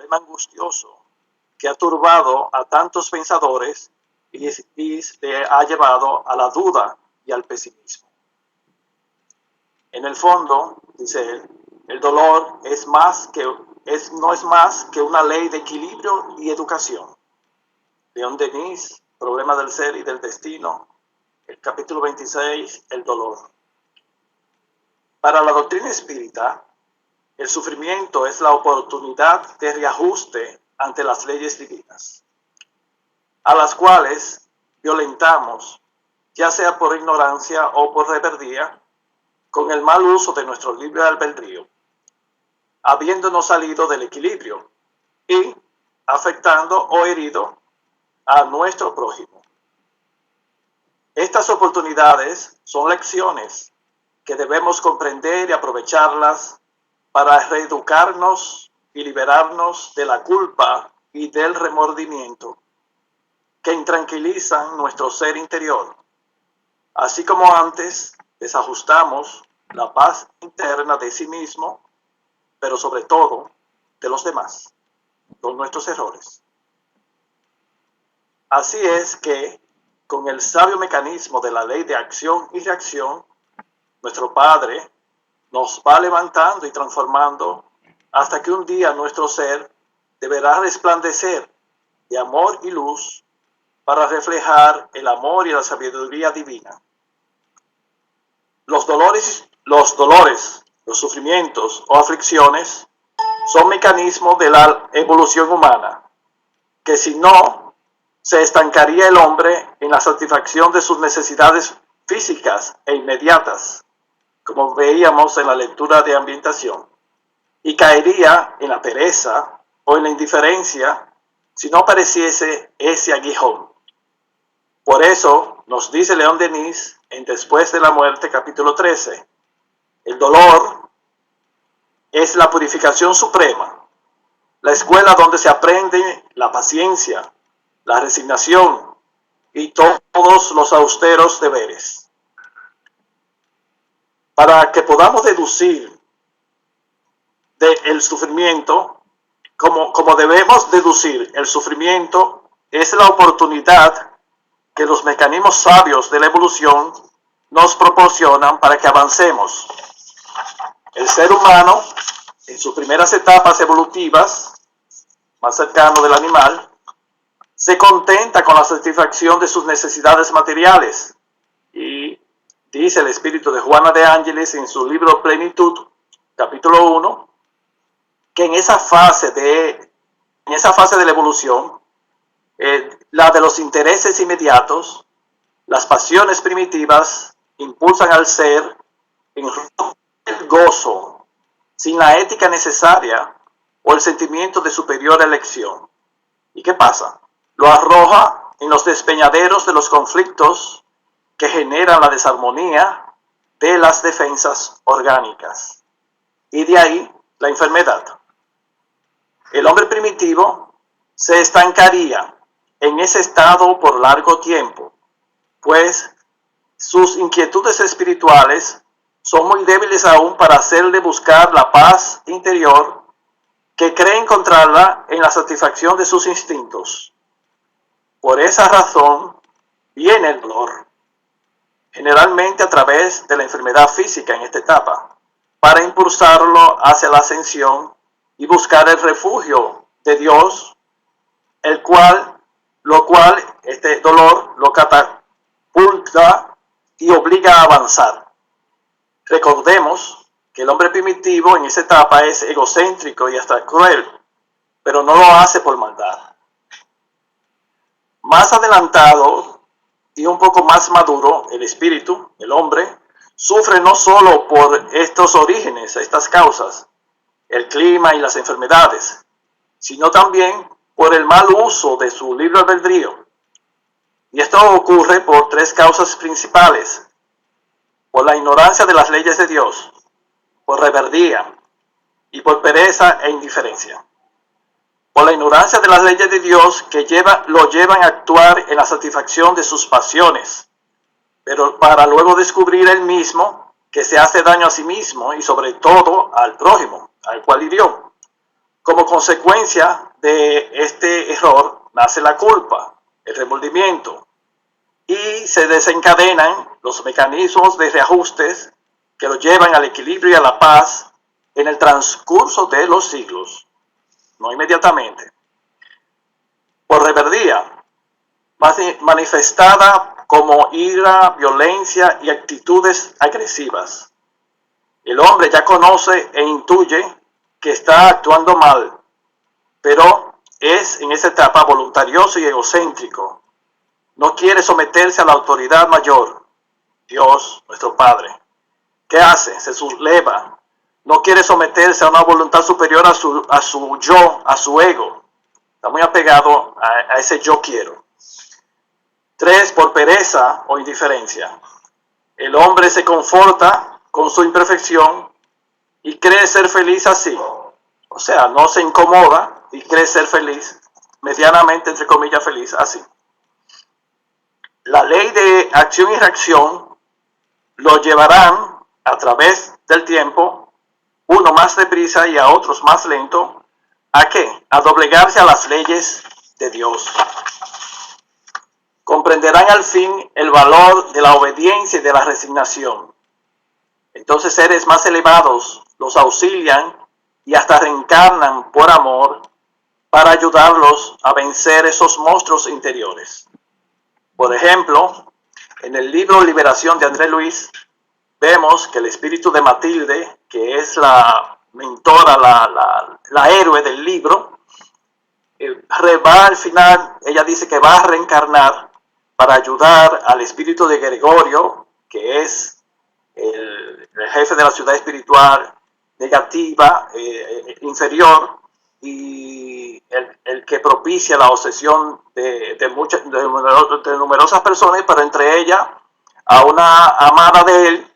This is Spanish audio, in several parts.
problema angustioso que ha turbado a tantos pensadores y le ha llevado a la duda y al pesimismo. En el fondo, dice él, el dolor no es más que una ley de equilibrio y educación. León Denis, Problema del ser y del destino, el capítulo 26, el dolor. Para la doctrina espírita, el sufrimiento es la oportunidad de reajuste ante las leyes divinas, a las cuales violentamos, ya sea por ignorancia o por rebeldía, con el mal uso de nuestro libre albedrío, habiéndonos salido del equilibrio y afectando o herido a nuestro prójimo. Estas oportunidades son lecciones que debemos comprender y aprovecharlas para reeducarnos y liberarnos de la culpa y del remordimiento que intranquilizan nuestro ser interior, así como antes desajustamos la paz interna de sí mismo, pero sobre todo de los demás, con nuestros errores. Así es que, con el sabio mecanismo de la ley de acción y reacción, nuestro Padre nos va levantando y transformando hasta que un día nuestro ser deberá resplandecer de amor y luz para reflejar el amor y la sabiduría divina. Los dolores, los sufrimientos o aflicciones son mecanismos de la evolución humana, que si no, se estancaría el hombre en la satisfacción de sus necesidades físicas e inmediatas, como veíamos en la lectura de ambientación, y caería en la pereza o en la indiferencia si no apareciese ese aguijón. Por eso nos dice León Denis en Después de la Muerte, capítulo 13, el dolor es la purificación suprema, la escuela donde se aprende la paciencia, la resignación y todos los austeros deberes. Para que podamos deducir del sufrimiento, como debemos deducir el sufrimiento, es la oportunidad que los mecanismos sabios de la evolución nos proporcionan para que avancemos. El ser humano, en sus primeras etapas evolutivas, más cercano del animal, se contenta con la satisfacción de sus necesidades materiales. Y dice el espíritu de Juana de Ángeles en su libro Plenitud, capítulo 1, que en esa fase de la evolución, la de los intereses inmediatos, las pasiones primitivas impulsan al ser en el gozo, sin la ética necesaria o el sentimiento de superior elección. ¿Y qué pasa? Lo arroja en los despeñaderos de los conflictos que generan la desarmonía de las defensas orgánicas. Y de ahí la enfermedad. El hombre primitivo se estancaría en ese estado por largo tiempo, pues sus inquietudes espirituales son muy débiles aún para hacerle buscar la paz interior que cree encontrarla en la satisfacción de sus instintos. Por esa razón viene el dolor, generalmente a través de la enfermedad física en esta etapa, para impulsarlo hacia la ascensión y buscar el refugio de Dios, lo cual este dolor lo catapulta y obliga a avanzar. Recordemos que el hombre primitivo en esa etapa es egocéntrico y hasta cruel, pero no lo hace por maldad. Más adelantado y un poco más maduro, el espíritu, el hombre, sufre no solo por estos orígenes, estas causas, el clima y las enfermedades, sino también por el mal uso de su libre albedrío. Y esto ocurre por tres causas principales: por la ignorancia de las leyes de Dios, por rebeldía y por pereza e indiferencia. Por la ignorancia de las leyes de Dios que lo llevan a actuar en la satisfacción de sus pasiones, pero para luego descubrir él mismo que se hace daño a sí mismo y sobre todo al prójimo, al cual hirió. Como consecuencia de este error nace la culpa, el remordimiento, y se desencadenan los mecanismos de reajustes que lo llevan al equilibrio y a la paz en el transcurso de los siglos, no inmediatamente. Por rebeldía, manifestada como ira, violencia y actitudes agresivas. El hombre ya conoce e intuye que está actuando mal, pero es en esa etapa voluntarioso y egocéntrico. No quiere someterse a la autoridad mayor, Dios, nuestro Padre. ¿Qué hace? Se subleva. No quiere someterse a una voluntad superior a su yo, a su ego. Está muy apegado a ese yo quiero. 3, por pereza o indiferencia. El hombre se conforta con su imperfección y cree ser feliz así. O sea, no se incomoda y cree ser feliz, medianamente, entre comillas, feliz así. La ley de acción y reacción lo llevarán a través del tiempo, uno más deprisa y a otros más lento, ¿a qué? A doblegarse a las leyes de Dios. Comprenderán al fin el valor de la obediencia y de la resignación. Entonces seres más elevados los auxilian y hasta reencarnan por amor para ayudarlos a vencer esos monstruos interiores. Por ejemplo, en el libro Liberación de André Luis, vemos que el espíritu de Matilde, que es la mentora, la héroe del libro, va al final, ella dice que va a reencarnar para ayudar al espíritu de Gregorio, que es el jefe de la ciudad espiritual negativa, inferior, y el que propicia la obsesión de numerosas personas, pero entre ellas a una amada de él,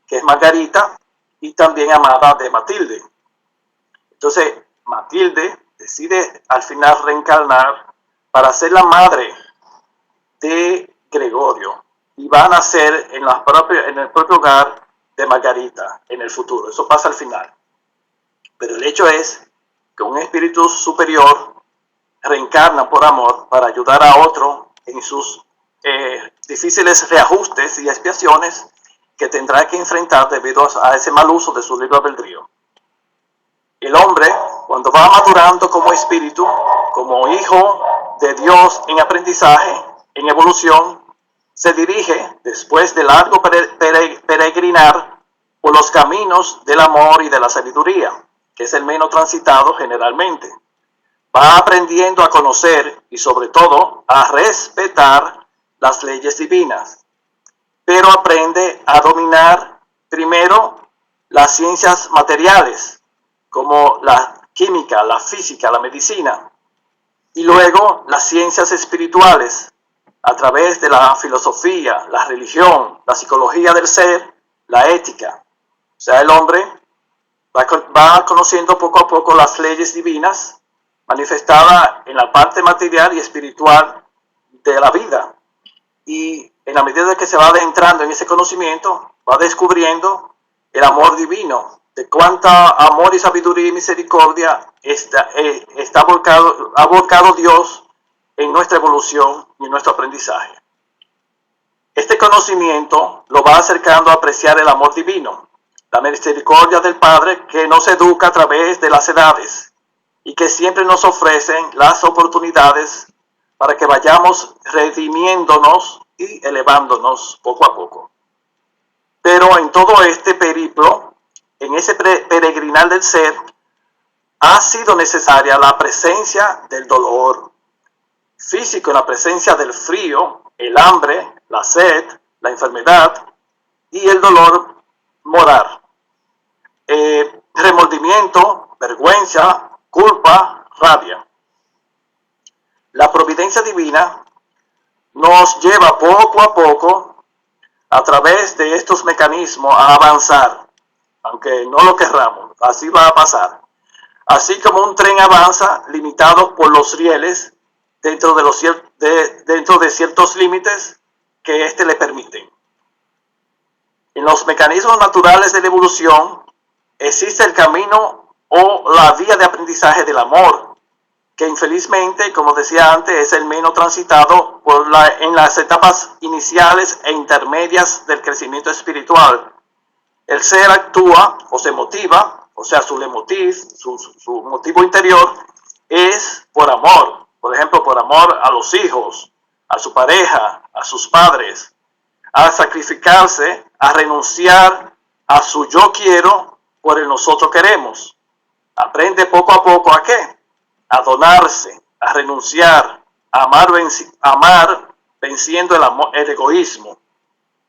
que es Margarita, y también amada de Matilde. Entonces, Matilde decide al final reencarnar para ser la madre de Gregorio, y va a nacer en el propio hogar de Margarita en el futuro. Eso pasa al final. Pero el hecho es que un espíritu superior reencarna por amor para ayudar a otro en sus difíciles reajustes y expiaciones que tendrá que enfrentar debido a ese mal uso de su libre albedrío. El hombre, cuando va madurando como espíritu, como hijo de Dios en aprendizaje, en evolución, se dirige, después de largo peregrinar, por los caminos del amor y de la sabiduría, que es el menos transitado generalmente. Va aprendiendo a conocer y sobre todo a respetar las leyes divinas, pero aprende a dominar primero las ciencias materiales, como la química, la física, la medicina, y luego las ciencias espirituales, a través de la filosofía, la religión, la psicología del ser, la ética. O sea, el hombre va conociendo poco a poco las leyes divinas manifestadas en la parte material y espiritual de la vida. Y en la medida que se va adentrando en ese conocimiento, va descubriendo el amor divino, de cuánta amor y sabiduría y misericordia ha volcado Dios en nuestra evolución y en nuestro aprendizaje. Este conocimiento lo va acercando a apreciar el amor divino, la misericordia del Padre que nos educa a través de las edades y que siempre nos ofrecen las oportunidades para que vayamos redimiéndonos y elevándonos poco a poco. Pero en todo este periplo, en ese peregrinar del ser, ha sido necesaria la presencia del dolor físico, la presencia del frío, el hambre, la sed, la enfermedad y el dolor moral. Remordimiento, vergüenza, culpa, rabia. La providencia divina nos lleva poco a poco a través de estos mecanismos a avanzar, aunque no lo querramos, así va a pasar. Así como un tren avanza limitado por los rieles dentro de ciertos límites que éste le permiten. En los mecanismos naturales de la evolución existe el camino o la vía de aprendizaje del amor, que infelizmente, como decía antes, es el menos transitado en las etapas iniciales e intermedias del crecimiento espiritual. El ser actúa o se motiva, o sea, su motivo interior es por amor. Por ejemplo, por amor a los hijos, a su pareja, a sus padres, a sacrificarse, a renunciar a su yo quiero por el nosotros queremos. Aprende poco a poco a qué? A donarse, a renunciar, a amar venciendo el egoísmo.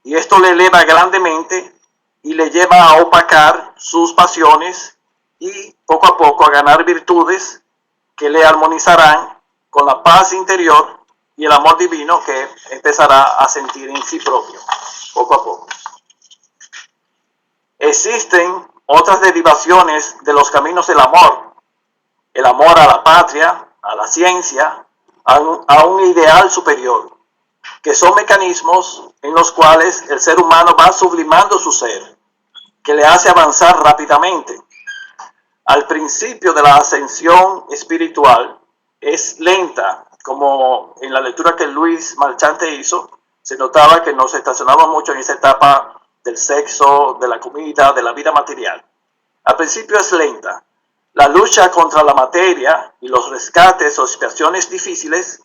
Y esto le eleva grandemente y le lleva a opacar sus pasiones y poco a poco a ganar virtudes que le armonizarán con la paz interior y el amor divino que empezará a sentir en sí propio, poco a poco. Existen otras derivaciones de los caminos del amor. El amor a la patria, a la ciencia, a un ideal superior, que son mecanismos en los cuales el ser humano va sublimando su ser, que le hace avanzar rápidamente. Al principio de la ascensión espiritual es lenta, como en la lectura que Luis Marchante hizo, se notaba que nos estacionamos mucho en esa etapa del sexo, de la comida, de la vida material. Al principio es lenta. La lucha contra la materia y los rescates o expiaciones difíciles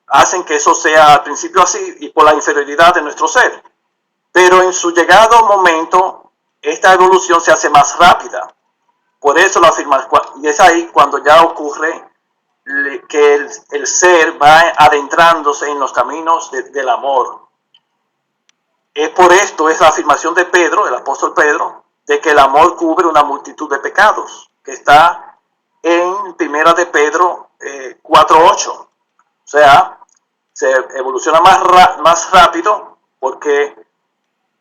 hacen que eso sea al principio así y por la inferioridad de nuestro ser. Pero en su llegado momento, esta evolución se hace más rápida. Por eso la afirmación, y es ahí cuando ya ocurre que el ser va adentrándose en los caminos del amor. Es por esto, es la afirmación de Pedro, el apóstol Pedro, de que el amor cubre una multitud de pecados, que está en Primera de Pedro 4:8. O sea, se evoluciona más rápido porque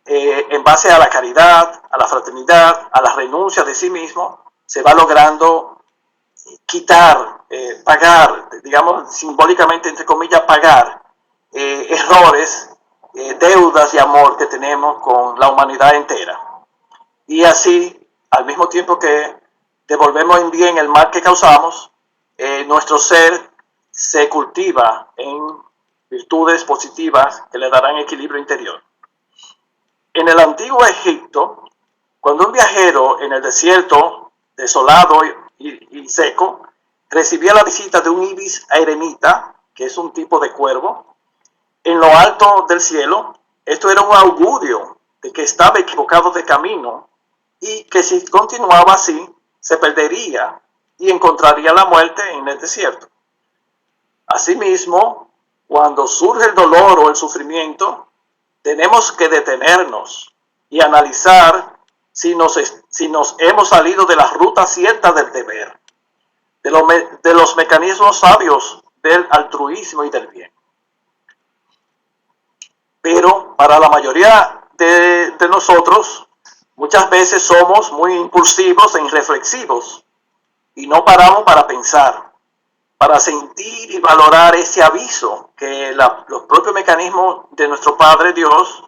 en base a la caridad, a la fraternidad, a la renuncia de sí mismo, se va logrando quitar, pagar, digamos simbólicamente, entre comillas, pagar errores, deudas de amor que tenemos con la humanidad entera. Y así, al mismo tiempo que devolvemos en bien el mal que causamos, nuestro ser se cultiva en virtudes positivas que le darán equilibrio interior. En el antiguo Egipto, cuando un viajero en el desierto desolado y seco recibía la visita de un ibis eremita, que es un tipo de cuervo, en lo alto del cielo, esto era un augurio de que estaba equivocado de camino y que si continuaba así, se perdería y encontraría la muerte en el desierto. Asimismo, cuando surge el dolor o el sufrimiento, tenemos que detenernos y analizar si nos hemos salido de la ruta cierta del deber, de los mecanismos sabios del altruismo y del bien. Pero para la mayoría de nosotros, muchas veces somos muy impulsivos e irreflexivos y no paramos para pensar, para sentir y valorar ese aviso que los propios mecanismos de nuestro Padre Dios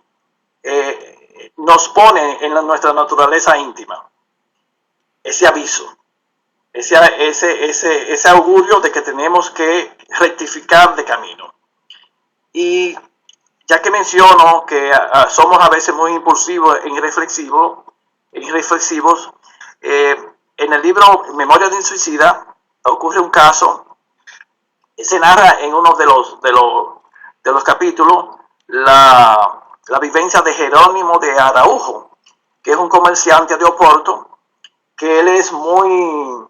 nos pone en nuestra naturaleza íntima. Ese aviso, ese augurio de que tenemos que rectificar de camino. Y ya que menciono que somos a veces muy impulsivos e irreflexivos, en el libro Memoria de un Suicida ocurre un caso, se narra en uno de los capítulos la vivencia de Jerónimo de Araujo, que es un comerciante de Oporto, que él es muy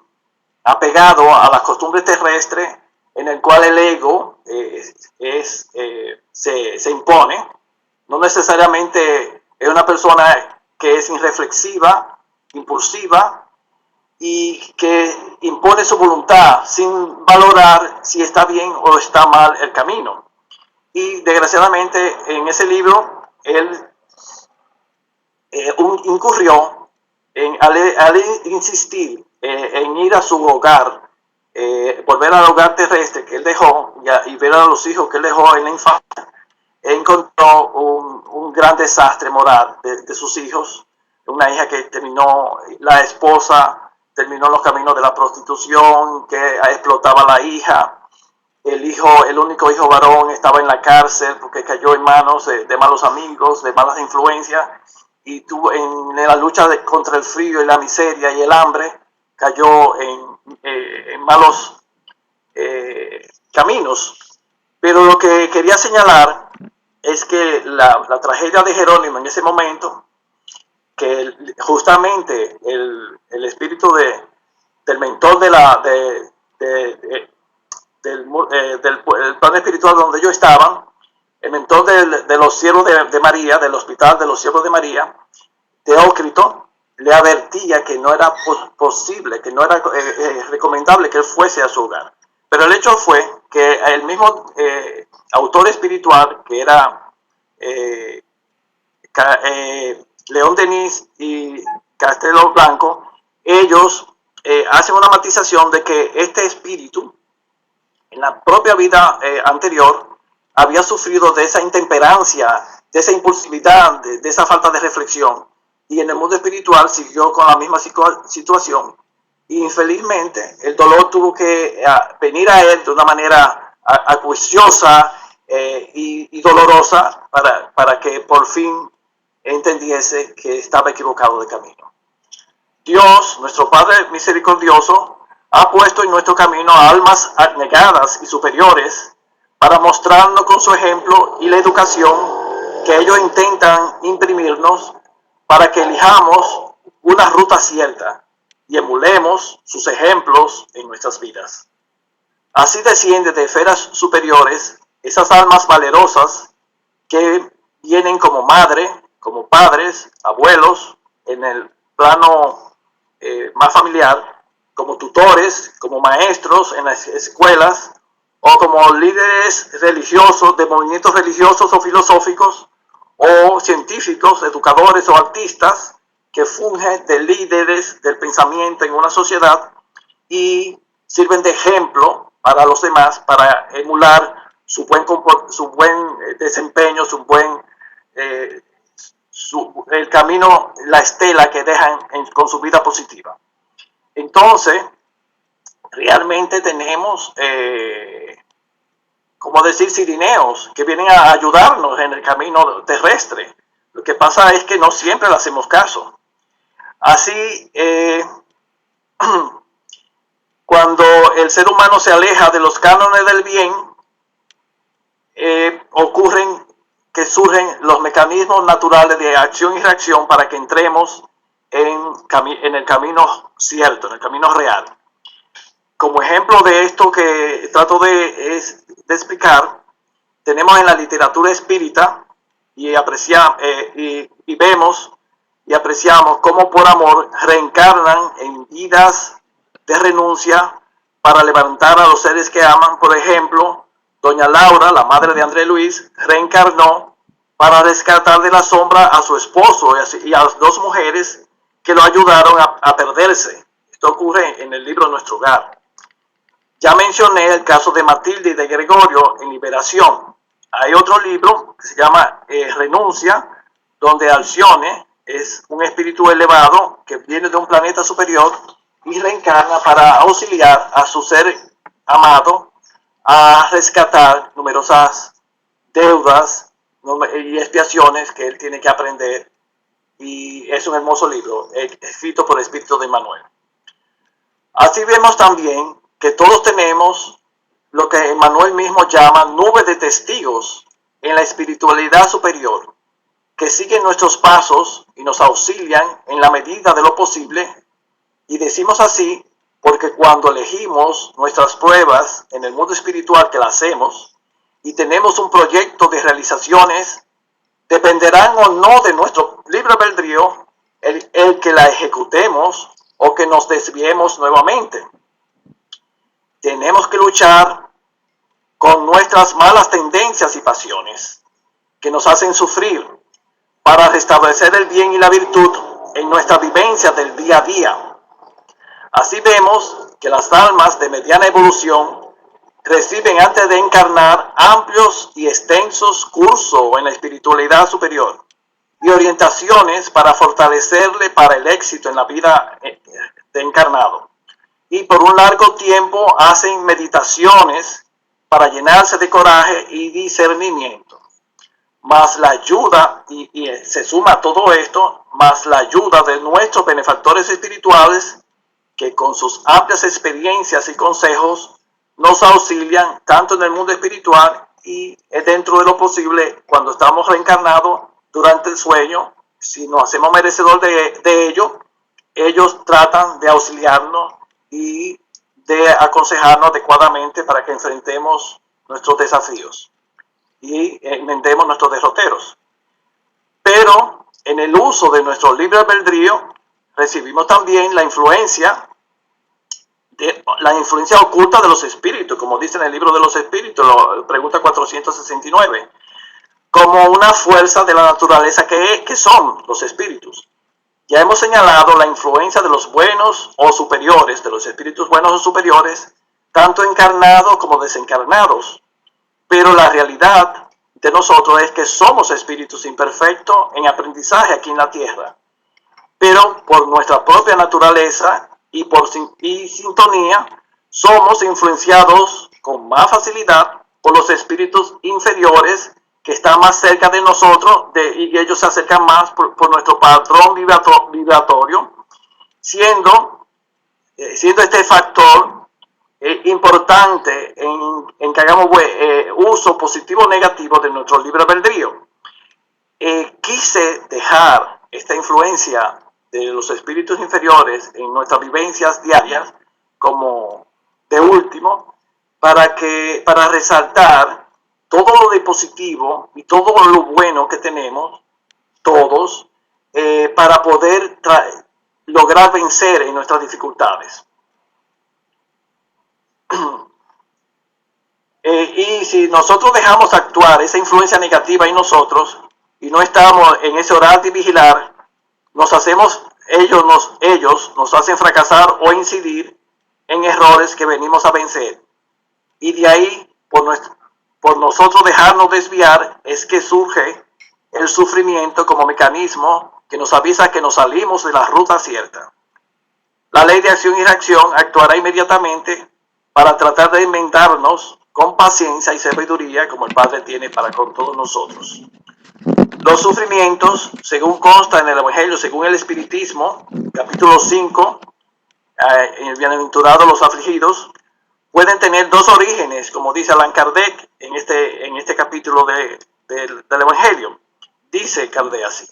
apegado a las costumbres terrestres, en el cual el ego se impone. No necesariamente es una persona que es irreflexiva, impulsiva y que impone su voluntad sin valorar si está bien o está mal el camino. Y desgraciadamente en ese libro él incurrió al insistir en ir a su hogar, volver al hogar terrestre que él dejó y ver a los hijos que él dejó en la infancia, encontró un gran desastre moral de sus hijos, una hija que terminó, la esposa terminó en los caminos de la prostitución, que explotaba a la hija. El único hijo varón estaba en la cárcel porque cayó en manos de malos amigos, de malas influencias, y tuvo en la lucha contra el frío y la miseria y el hambre, cayó en malos caminos. Pero lo que quería señalar es que la tragedia de Jerónimo en ese momento, que justamente el espíritu del mentor del plan espiritual donde ellos estaban, el mentor de los siervos de María, del hospital de los siervos de María, Teócrito, le advertía que no era posible, que no era recomendable que él fuese a su hogar. Pero el hecho fue que el mismo autor espiritual, que era León Denis y Castelo Blanco, ellos hacen una matización de que este espíritu, en la propia vida anterior, había sufrido de esa intemperancia, de esa impulsividad, de esa falta de reflexión, y en el mundo espiritual siguió con la misma situación. Y infelizmente el dolor tuvo que venir a él de una manera acuiciosa y dolorosa para que por fin entendiese que estaba equivocado de camino. Dios, nuestro Padre misericordioso, ha puesto en nuestro camino a almas abnegadas y superiores para mostrarnos con su ejemplo y la educación que ellos intentan imprimirnos para que elijamos una ruta cierta y emulemos sus ejemplos en nuestras vidas. Así desciende de esferas superiores esas almas valerosas que vienen como madre, como padres, abuelos, en el plano más familiar, como tutores, como maestros en las escuelas, o como líderes religiosos, de movimientos religiosos o filosóficos, o científicos, educadores o artistas, que fungen de líderes del pensamiento en una sociedad y sirven de ejemplo para los demás, para emular su buen desempeño, el camino, la estela que dejan con su vida positiva. Entonces, realmente tenemos, como decir, sirineos que vienen a ayudarnos en el camino terrestre. Lo que pasa es que no siempre le hacemos caso. Así, cuando el ser humano se aleja de los cánones del bien, surgen los mecanismos naturales de acción y reacción para que entremos en el camino cierto, en el camino real. Como ejemplo de esto que trato de explicar, tenemos en la literatura espírita y vemos y apreciamos cómo por amor reencarnan en vidas de renuncia para levantar a los seres que aman. Por ejemplo, doña Laura, la madre de André Luis, reencarnó para rescatar de la sombra a su esposo y a las dos mujeres que lo ayudaron a perderse. Esto ocurre en el libro Nuestro Hogar. Ya mencioné el caso de Matilde y de Gregorio en Liberación. Hay otro libro que se llama Renuncia, donde Alcione es un espíritu elevado que viene de un planeta superior y reencarna para auxiliar a su ser amado a rescatar numerosas deudas y expiaciones que él tiene que aprender. Y es un hermoso libro escrito por el espíritu de Emmanuel. Así vemos también que todos tenemos lo que Emmanuel mismo llama nube de testigos en la espiritualidad superior, que siguen nuestros pasos y nos auxilian en la medida de lo posible. Y decimos así porque cuando elegimos nuestras pruebas en el mundo espiritual que las hacemos y tenemos un proyecto de realizaciones, dependerán o no de nuestro libre albedrío el que la ejecutemos o que nos desviemos nuevamente. Tenemos que luchar con nuestras malas tendencias y pasiones que nos hacen sufrir para restablecer el bien y la virtud en nuestra vivencia del día a día. Así vemos que las almas de mediana evolución reciben antes de encarnar amplios y extensos cursos en la espiritualidad superior y orientaciones para fortalecerle para el éxito en la vida de encarnado. Y por un largo tiempo hacen meditaciones para llenarse de coraje y discernimiento. Más la ayuda, y se suma a todo esto, más la ayuda de nuestros benefactores espirituales, que con sus amplias experiencias y consejos nos auxilian tanto en el mundo espiritual y dentro de lo posible cuando estamos reencarnados durante el sueño. Si nos hacemos merecedor de ello, ellos tratan de auxiliarnos y de aconsejarnos adecuadamente para que enfrentemos nuestros desafíos y enmendemos nuestros derroteros. Pero en el uso de nuestro libre albedrío recibimos también la influencia oculta de los espíritus, como dice en el libro de los espíritus, pregunta 469, como una fuerza de la naturaleza que son los espíritus. Ya hemos señalado la influencia de los buenos o superiores, de los espíritus buenos o superiores, tanto encarnados como desencarnados. Pero la realidad de nosotros es que somos espíritus imperfectos en aprendizaje aquí en la tierra. Pero por nuestra propia naturaleza y sintonía, somos influenciados con más facilidad por los espíritus inferiores que están más cerca de nosotros y ellos se acercan más por nuestro patrón vibratorio, siendo este factor importante en que hagamos uso positivo o negativo de nuestro libre albedrío. Quise dejar esta influencia de los espíritus inferiores en nuestras vivencias diarias como de último, para resaltar todo lo de positivo y todo lo bueno que tenemos todos para poder lograr vencer en nuestras dificultades. Y si nosotros dejamos actuar esa influencia negativa en nosotros y no estamos en ese orar y vigilar, ellos nos hacen fracasar o incidir en errores que venimos a vencer. Y de ahí, por nosotros dejarnos desviar, es que surge el sufrimiento como mecanismo que nos avisa que nos salimos de la ruta cierta. La ley de acción y reacción actuará inmediatamente para tratar de enmendarnos con paciencia y sabiduría como el Padre tiene para con todos nosotros. Los sufrimientos, según consta en el Evangelio, según el Espiritismo, capítulo 5, en el Bienaventurado los afligidos, pueden tener dos orígenes, como dice Allan Kardec en este capítulo del Evangelio. Dice Kardec así: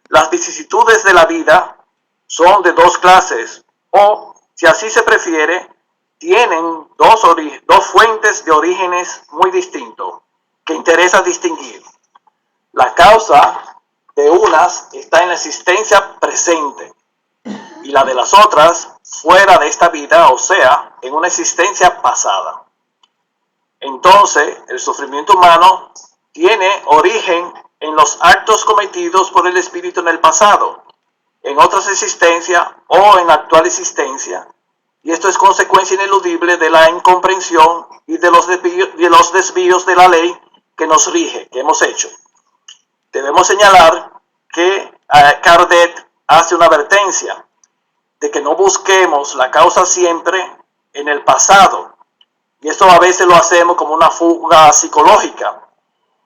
las vicisitudes de la vida son de dos clases, o, si así se prefiere, tienen dos fuentes de orígenes muy distintos, que interesa distinguir. La causa de unas está en la existencia presente y la de las otras fuera de esta vida, o sea, en una existencia pasada. Entonces, el sufrimiento humano tiene origen en los actos cometidos por el espíritu en el pasado, en otras existencias o en la actual existencia, y esto es consecuencia ineludible de la incomprensión y de los desvíos de la ley que nos rige, que hemos hecho. Debemos señalar que Kardec hace una advertencia de que no busquemos la causa siempre en el pasado, y esto a veces lo hacemos como una fuga psicológica,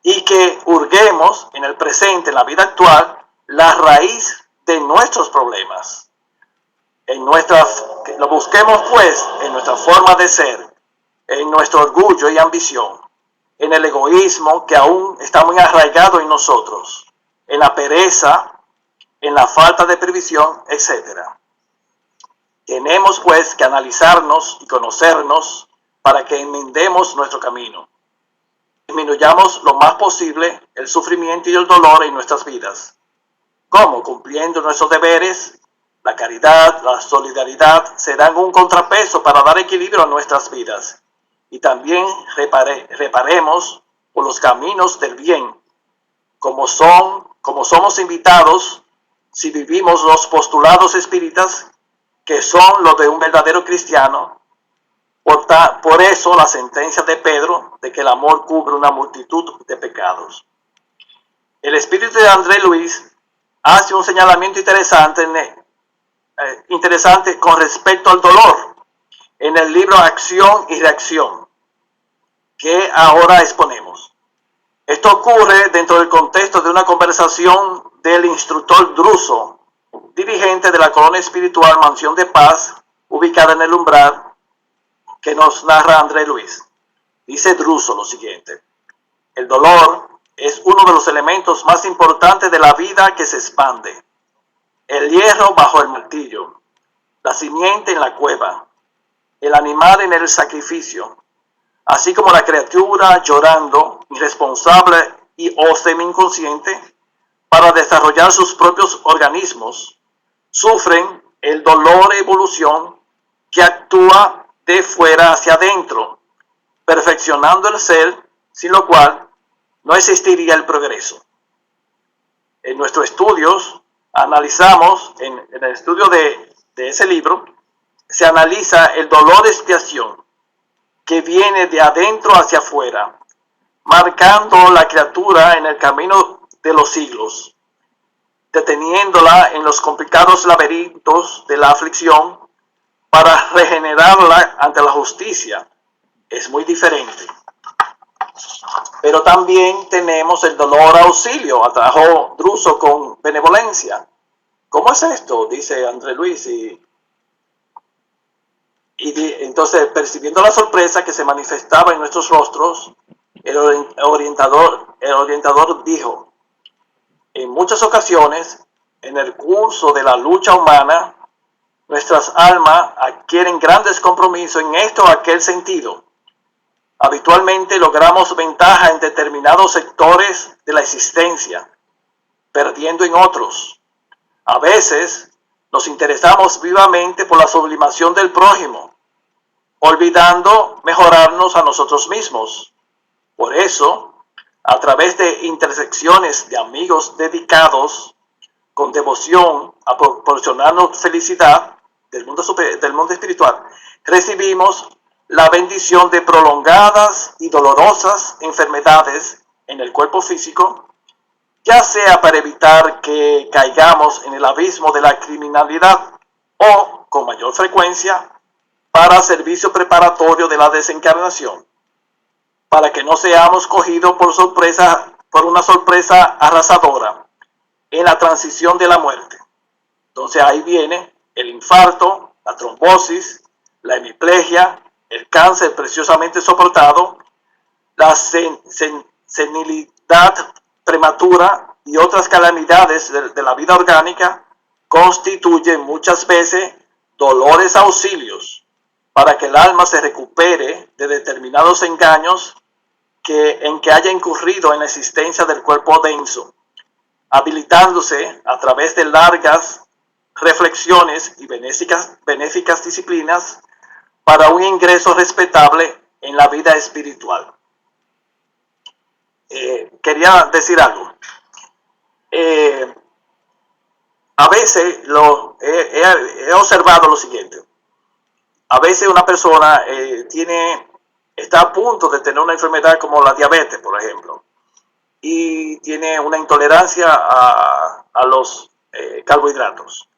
y que hurguemos en el presente, en la vida actual, la raíz de nuestros problemas. Lo busquemos pues en nuestra forma de ser, en nuestro orgullo y ambición, en el egoísmo que aún está muy arraigado en nosotros, en la pereza, en la falta de previsión, etc. Tenemos pues que analizarnos y conocernos para que enmendemos nuestro camino. Disminuyamos lo más posible el sufrimiento y el dolor en nuestras vidas. ¿Cómo? Cumpliendo nuestros deberes. La caridad, la solidaridad serán un contrapeso para dar equilibrio a nuestras vidas. Y también reparemos por los caminos del bien, como somos invitados si vivimos los postulados espíritas, que son los de un verdadero cristiano. Por eso la sentencia de Pedro de que el amor cubre una multitud de pecados. El espíritu de André Luis hace un señalamiento interesante interesante con respecto al dolor en el libro Acción y Reacción, que ahora exponemos. Esto ocurre dentro del contexto de una conversación del instructor Druso, dirigente de la colonia espiritual Mansión de Paz, ubicada en el Umbral, que nos narra André Luis. Dice Druso lo siguiente: el dolor es uno de los elementos más importantes de la vida que se expande. El hierro bajo el martillo, la simiente en la cueva, el animal en el sacrificio, así como la criatura llorando, irresponsable y o semi-inconsciente, para desarrollar sus propios organismos, sufren el dolor de evolución que actúa de fuera hacia adentro, perfeccionando el ser, sin lo cual no existiría el progreso. En nuestros estudios analizamos, en el estudio de ese libro, se analiza el dolor de expiación que viene de adentro hacia afuera, marcando la criatura en el camino de los siglos, deteniéndola en los complicados laberintos de la aflicción para regenerarla ante la justicia. Es muy diferente. Pero también tenemos el dolor auxilio, atrajo Druso con benevolencia. ¿Cómo es esto? Dice André Luis. Entonces, percibiendo la sorpresa que se manifestaba en nuestros rostros, el orientador dijo: en muchas ocasiones, en el curso de la lucha humana, nuestras almas adquieren grandes compromisos en esto o aquel sentido. Habitualmente logramos ventaja en determinados sectores de la existencia, perdiendo en otros. A veces nos interesamos vivamente por la sublimación del prójimo, olvidando mejorarnos a nosotros mismos. Por eso, a través de intersecciones de amigos dedicados con devoción a proporcionarnos felicidad del mundo espiritual, recibimos la bendición de prolongadas y dolorosas enfermedades en el cuerpo físico, ya sea para evitar que caigamos en el abismo de la criminalidad o, con mayor frecuencia, para servicio preparatorio de la desencarnación, para que no seamos cogidos por una sorpresa arrasadora en la transición de la muerte. Entonces ahí viene el infarto, la trombosis, la hemiplegia, el cáncer preciosamente soportado, la senilidad prematura y otras calamidades de la vida orgánica constituyen muchas veces dolores auxilios para que el alma se recupere de determinados engaños en que haya incurrido en la existencia del cuerpo denso, habilitándose a través de largas reflexiones y benéficas disciplinas para un ingreso respetable en la vida espiritual. Quería decir algo. A veces he observado lo siguiente. A veces una persona está a punto de tener una enfermedad como la diabetes, por ejemplo, y tiene una intolerancia a los carbohidratos,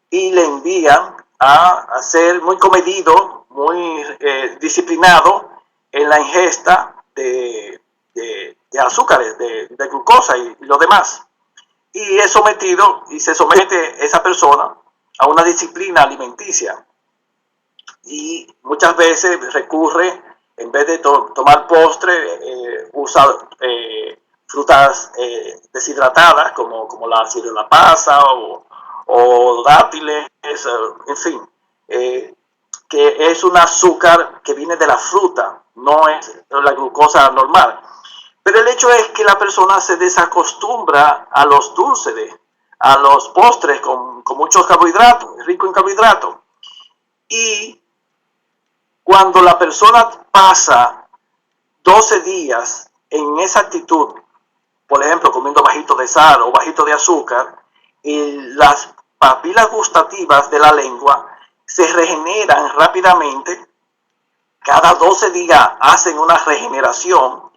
y le envían a ser muy comedido, muy disciplinado en la ingesta de azúcares, de glucosa y lo demás. Y es sometido y se somete esa persona a una disciplina alimenticia. Y muchas veces recurre, en vez de tomar postre, usa frutas deshidratadas como la ciruela pasa o dátiles, en fin, que es un azúcar que viene de la fruta, no es la glucosa normal. Pero el hecho es que la persona se desacostumbra a los dulces, a los postres con muchos carbohidratos, rico en carbohidratos. Y cuando la persona pasa 12 días en esa actitud, por ejemplo, comiendo bajito de sal o bajito de azúcar, y las papilas gustativas de la lengua se regeneran rápidamente, cada 12 días hacen una regeneración,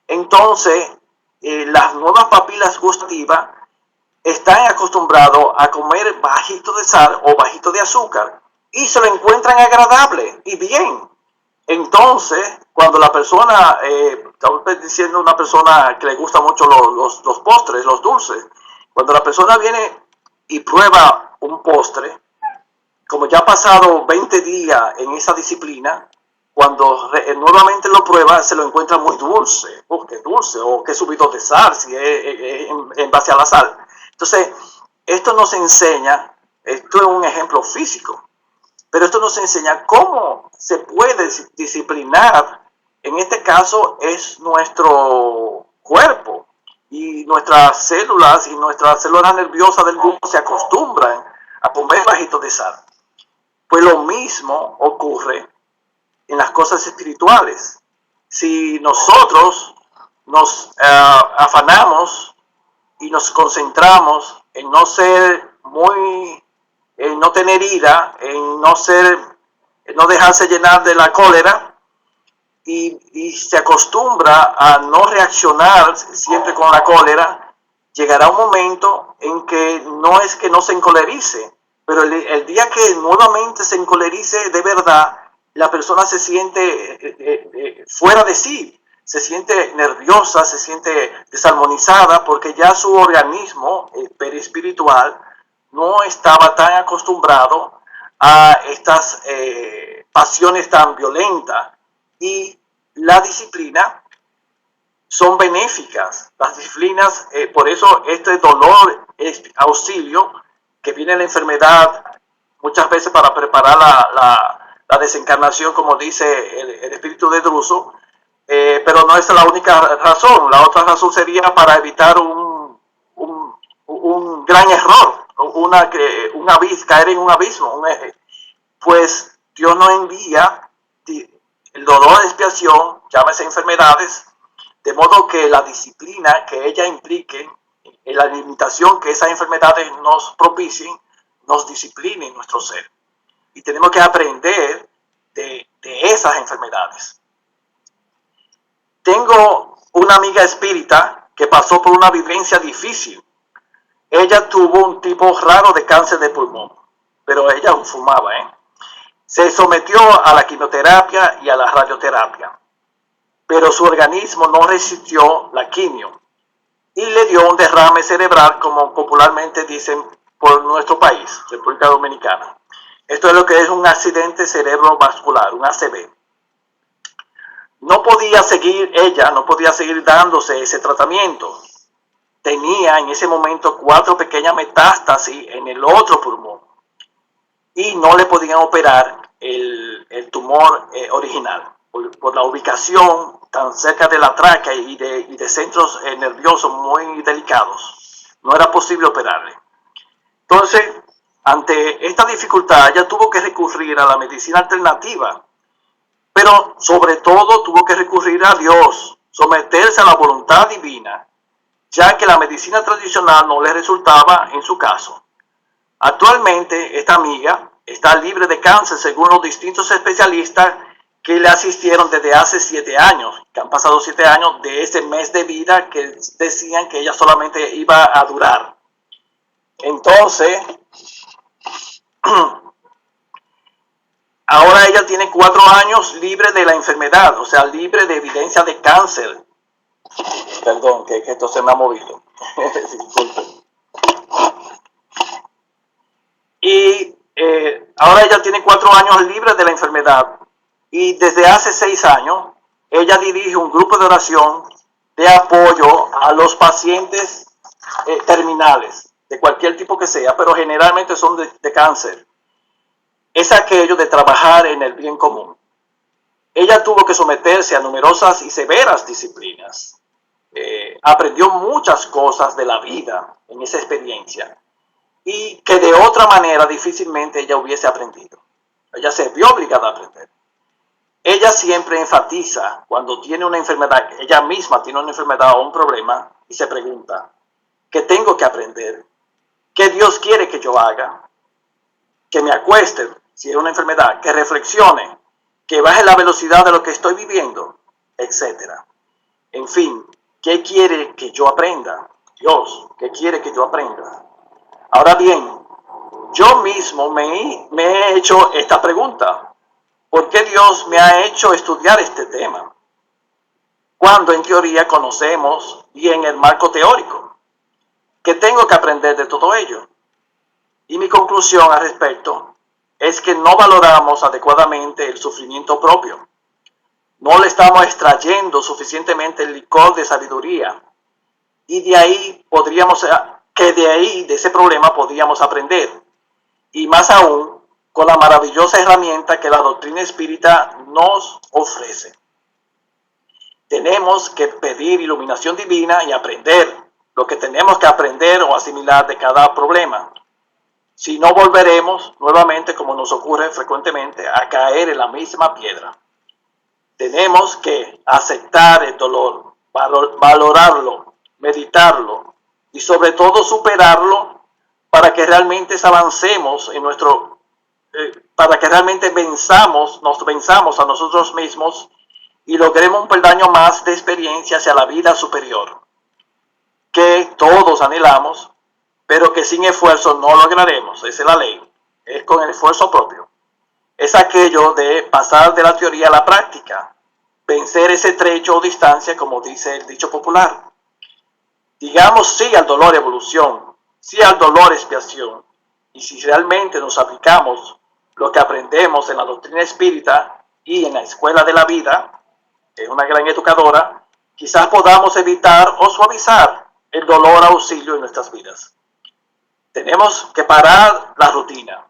entonces las nuevas papilas gustativas están acostumbrados a comer bajito de sal o bajito de azúcar y se lo encuentran agradable y bien. Entonces, cuando la persona, estamos diciendo una persona que le gusta mucho los postres, los dulces, cuando la persona viene y prueba un postre, como ya ha pasado 20 días en esa disciplina, cuando nuevamente lo prueba, se lo encuentra muy dulce. Oh, qué dulce, o qué subido de sal, si es en base a la sal. Entonces, esto nos enseña, esto es un ejemplo físico, pero esto nos enseña cómo se puede disciplinar. En este caso es nuestro cuerpo y nuestras células nerviosas del grupo se acostumbran a comer bajitos de sal. Pues lo mismo ocurre en las cosas espirituales. Si nosotros nos afanamos y nos concentramos en no ser en no tener ira, en no dejarse llenar de la cólera y se acostumbra a no reaccionar siempre con la cólera, llegará un momento en que no es que no se encolerice, pero el día que nuevamente se encolerice de verdad, la persona se siente fuera de sí, se siente nerviosa, se siente desarmonizada, porque ya su organismo perispiritual no estaba tan acostumbrado a estas pasiones tan violentas. Y la disciplina son benéficas. Las disciplinas, por eso este dolor es auxilio, que viene la enfermedad muchas veces para preparar la desencarnación, como dice el espíritu de Druso, pero no es la única razón. La otra razón sería para evitar un gran error, caer en un abismo. Pues Dios nos envía el dolor de expiación, llámese enfermedades, de modo que la disciplina que ella implique, la limitación que esas enfermedades nos propicien, nos discipline en nuestro ser. Y tenemos que aprender de esas enfermedades. Tengo una amiga espírita que pasó por una vivencia difícil. Ella tuvo un tipo raro de cáncer de pulmón, pero ella fumaba, Se sometió a la quimioterapia y a la radioterapia, pero su organismo no resistió la quimio y le dio un derrame cerebral, como popularmente dicen por nuestro país, República Dominicana. Esto es lo que es un accidente cerebrovascular, un ACV. Ella no podía seguir dándose ese tratamiento. Tenía en ese momento 4 pequeñas metástasis en el otro pulmón y no le podían operar el tumor original por la ubicación tan cerca de la tráquea y de centros nerviosos muy delicados. No era posible operarle. Entonces, ante esta dificultad, ella tuvo que recurrir a la medicina alternativa, pero sobre todo tuvo que recurrir a Dios, someterse a la voluntad divina, ya que la medicina tradicional no le resultaba en su caso. Actualmente, esta amiga está libre de cáncer según los distintos especialistas que le asistieron desde hace 7 años, que han pasado 7 años de ese mes de vida que decían que ella solamente iba a durar. Entonces, ahora ella tiene 4 años libre de la enfermedad, o sea, libre de evidencia de cáncer. Perdón, que esto se me ha movido. Disculpen. Y ahora ella tiene 4 años libre de la enfermedad y desde hace 6 años ella dirige un grupo de oración de apoyo a los pacientes terminales, de cualquier tipo que sea, pero generalmente son de cáncer. Es aquello de trabajar en el bien común. Ella tuvo que someterse a numerosas y severas disciplinas. Aprendió muchas cosas de la vida en esa experiencia y que de otra manera difícilmente ella hubiese aprendido. Ella se vio obligada a aprender. Ella siempre enfatiza cuando tiene una enfermedad, ella misma tiene una enfermedad o un problema y se pregunta, ¿qué tengo que aprender? ¿Qué Dios quiere que yo haga? Que me acueste, si es una enfermedad, que reflexione, que baje la velocidad de lo que estoy viviendo, etc. En fin, ¿qué quiere que yo aprenda? Dios, ¿qué quiere que yo aprenda? Ahora bien, yo mismo me he hecho esta pregunta. ¿Por qué Dios me ha hecho estudiar este tema? Cuando en teoría conocemos bien el marco teórico. ¿Qué tengo que aprender de todo ello? Y mi conclusión al respecto es que no valoramos adecuadamente el sufrimiento propio. No le estamos extrayendo suficientemente el licor de sabiduría. Y de ahí de ese problema podríamos aprender. Y más aún, con la maravillosa herramienta que la doctrina espírita nos ofrece. Tenemos que pedir iluminación divina y aprender lo que tenemos que aprender o asimilar de cada problema. Si no, volveremos nuevamente, como nos ocurre frecuentemente, a caer en la misma piedra. Tenemos que aceptar el dolor, valorarlo, meditarlo y sobre todo superarlo para que realmente avancemos en para que realmente nos venzamos a nosotros mismos y logremos un peldaño más de experiencia hacia la vida superior, que todos anhelamos, pero que sin esfuerzo no lograremos. Esa es la ley, es con el esfuerzo propio. Es aquello de pasar de la teoría a la práctica, vencer ese trecho o distancia, como dice el dicho popular. Digamos sí al dolor evolución, sí al dolor expiación, y si realmente nos aplicamos lo que aprendemos en la doctrina espírita y en la escuela de la vida, que es una gran educadora, quizás podamos evitar o suavizar el dolor auxilio en nuestras vidas. Tenemos que parar la rutina.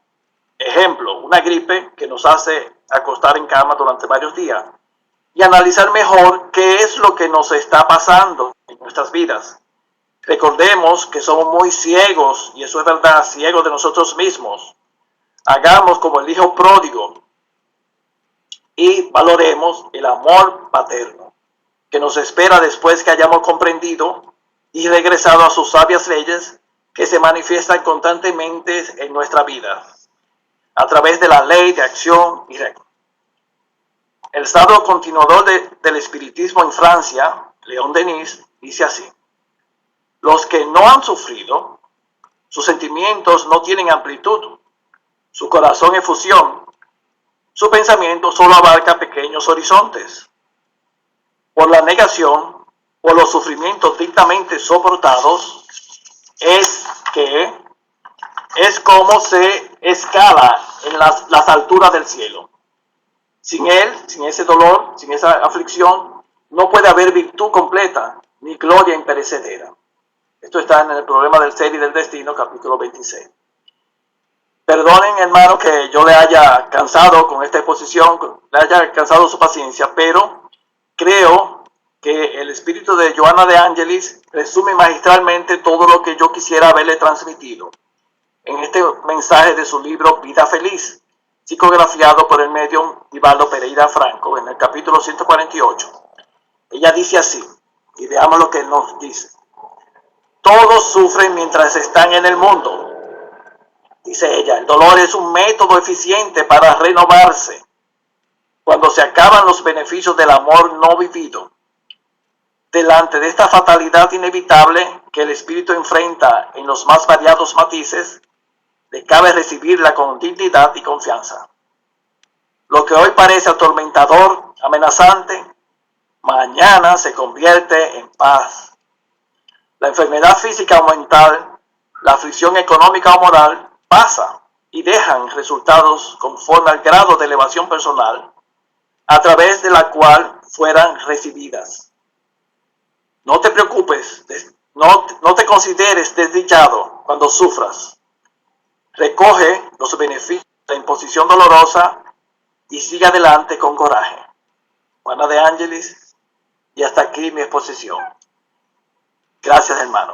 Ejemplo, una gripe que nos hace acostar en cama durante varios días y analizar mejor qué es lo que nos está pasando en nuestras vidas. Recordemos que somos muy ciegos, y eso es verdad, ciegos de nosotros mismos. Hagamos como el hijo pródigo y valoremos el amor paterno que nos espera después que hayamos comprendido y regresado a sus sabias leyes que se manifiestan constantemente en nuestra vida a través de la ley de acción y reacción. El estado continuador del espiritismo en Francia, León Denis, dice así: los que no han sufrido, sus sentimientos no tienen amplitud, su corazón es fusión, su pensamiento solo abarca pequeños horizontes. Por la negación, por los sufrimientos dictamente soportados, es como se escala en las alturas del cielo. Sin él, sin ese dolor, sin esa aflicción, no puede haber virtud completa, ni gloria imperecedera. Esto está en el problema del ser y del destino, capítulo 26. Perdonen, hermano, que yo le haya cansado con esta exposición, le haya cansado su paciencia, pero creo que el espíritu de Joana de Angelis resume magistralmente todo lo que yo quisiera haberle transmitido en este mensaje de su libro Vida Feliz, psicografiado por el medium Divaldo Pereira Franco, en el capítulo 148. Ella dice así, y veamos lo que nos dice. Todos sufren mientras están en el mundo. Dice ella, el dolor es un método eficiente para renovarse cuando se acaban los beneficios del amor no vivido. Delante de esta fatalidad inevitable que el espíritu enfrenta en los más variados matices, le cabe recibirla con dignidad y confianza. Lo que hoy parece atormentador, amenazante, mañana se convierte en paz. La enfermedad física o mental, la aflicción económica o moral, pasa y dejan resultados conforme al grado de elevación personal a través de la cual fueran recibidas. No te preocupes, no te consideres desdichado cuando sufras. Recoge los beneficios de la imposición dolorosa y sigue adelante con coraje. Joana de Angelis, y hasta aquí mi exposición. Gracias, hermano.